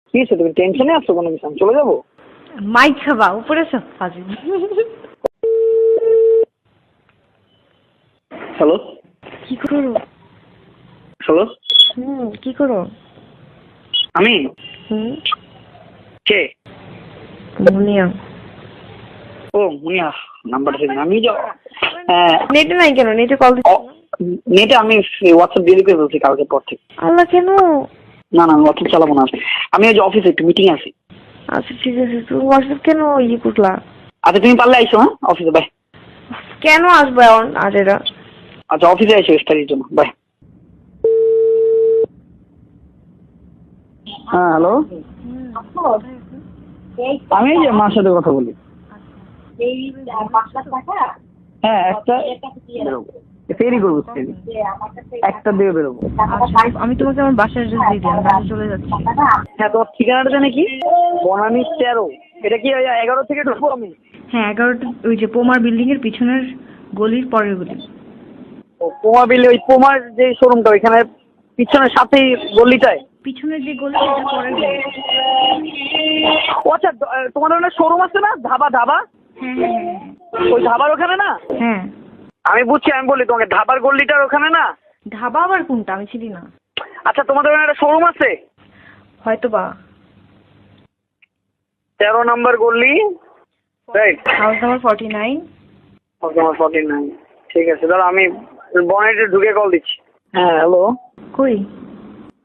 কি হয়েছে, তুমি টেনশনে আছো কোনো কিছু? আমি চলে যাবো? মাইক খাবা উপরে সব ফাজিল। হ্যালো কি করো? হ্যালো, কি করো? আমি কে? মুনিয়া। ও মুনিয়া, নাম্বারটা দিন। আমি নেটে নাই কেন? নেটে কল দিচ্ছি না। নেটে আমি হোয়াটসঅ্যাপ দিয়ে করে বলছি কালকে পর থেকে। আল্লাহ, কেন? না না, আমি হোয়াটসঅ্যাপ চালাবো না। আমি ওই যে অফিসে একটু মিটিং আছি। আচ্ছা ঠিক আছে, তুমি হোয়াটসঅ্যাপ কেন করলা? আচ্ছা তুমি পারলে আইসো। হ্যাঁ, অফিসে বাই। কেন আসবে এখন আজ এরা? আচ্ছা অফিসে আইসো স্টাডির জন্য, বাই। হ্যাঁ হ্যালো, আমি এই যে মার সাথে কথা বলি। হ্যাঁ একটা বেরোবো, ফেরি করবো, ফেরি একটা দিয়ে বেরোবো। আমি তোমাকে আমার বাসার অ্যাড্রেস দিয়ে দিই, আমি বাসায় চলে যাচ্ছি। হ্যাঁ, তোমার ঠিকানাটা জানে কি? বনানী 13। এটা কি 11 থেকে ঢুকবো আমি? হ্যাঁ 11টা, ওই যে পোমার বিল্ডিং এর পিছনের গলির পরের গলি। ও পোমা বিলে, ওই পোমার যে শোরুমটা ওইখানে পিছনের সাথেই গলিটায়? পিছনের যে গলি সেটা পরের গলি। ও আচ্ছা, তোমার ওখানে শোরুম আছে না, ধাবা ধাবা? হ্যাঁ। ওই ধাবার ওখানে না? হ্যাঁ আমি বুঝছি, আমি বলি তোমাকে ধাবার গলিটার ওখানে না? ধাবা আবার কোনটা? আমি চিনি না। আচ্ছা তোমাদের ওখানে একটা শোরুম আছে? হয়তো বা। 13 নম্বর গলি, রাইট? House number 49। তোমার 49। ঠিক আছে, দাঁড়া আমি বনেটে ঢুকে কল দিচ্ছি। হ্যাঁ হ্যালো, কই?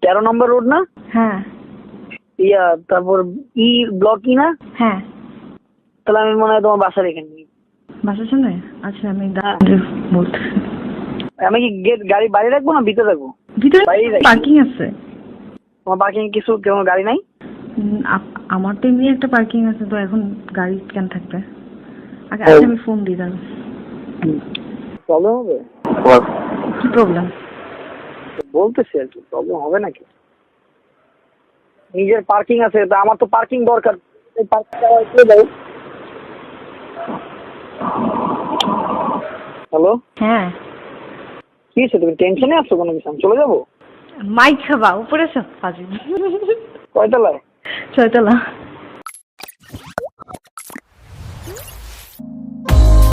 13 নম্বর রোড না? হ্যাঁ তারপর ব্লক না? হ্যাঁ। তাহলে আমি মনে হয় তোমার বাসার এখানে। বাসার সামনে? আচ্ছা আমি বলতেছি। আমি কি গেট গাড়ি বাইরে রাখবো না ভিতরে রাখবো? ভিতরে বাইরেই রাখি। পার্কিং আছে। তোমার পার্কিং কিছু কোনো গাড়ি নাই? আমার তো এমনি একটা পার্কিং আছে, তো এখন গাড়ি কেন থাকবে? আচ্ছা আমি ফোন দিই দাঁড়াও। প্রবলেম হবে? কি প্রবলেম? বলতেছি আর কি, প্রবলেম হবে নাকি? নিজের পার্কিং আছে, তা আমার তো পার্কিং দরকার। এই পার্কিংটা একটু দাও। হ্যালো, হ্যাঁ কি হয়েছে, তুমি টেনশনে আছো কোনো কিছু? আমি চলে যাবো? মাইক খাবা উপরে সব ফাজিল। কয়তলায়? 6 তলা।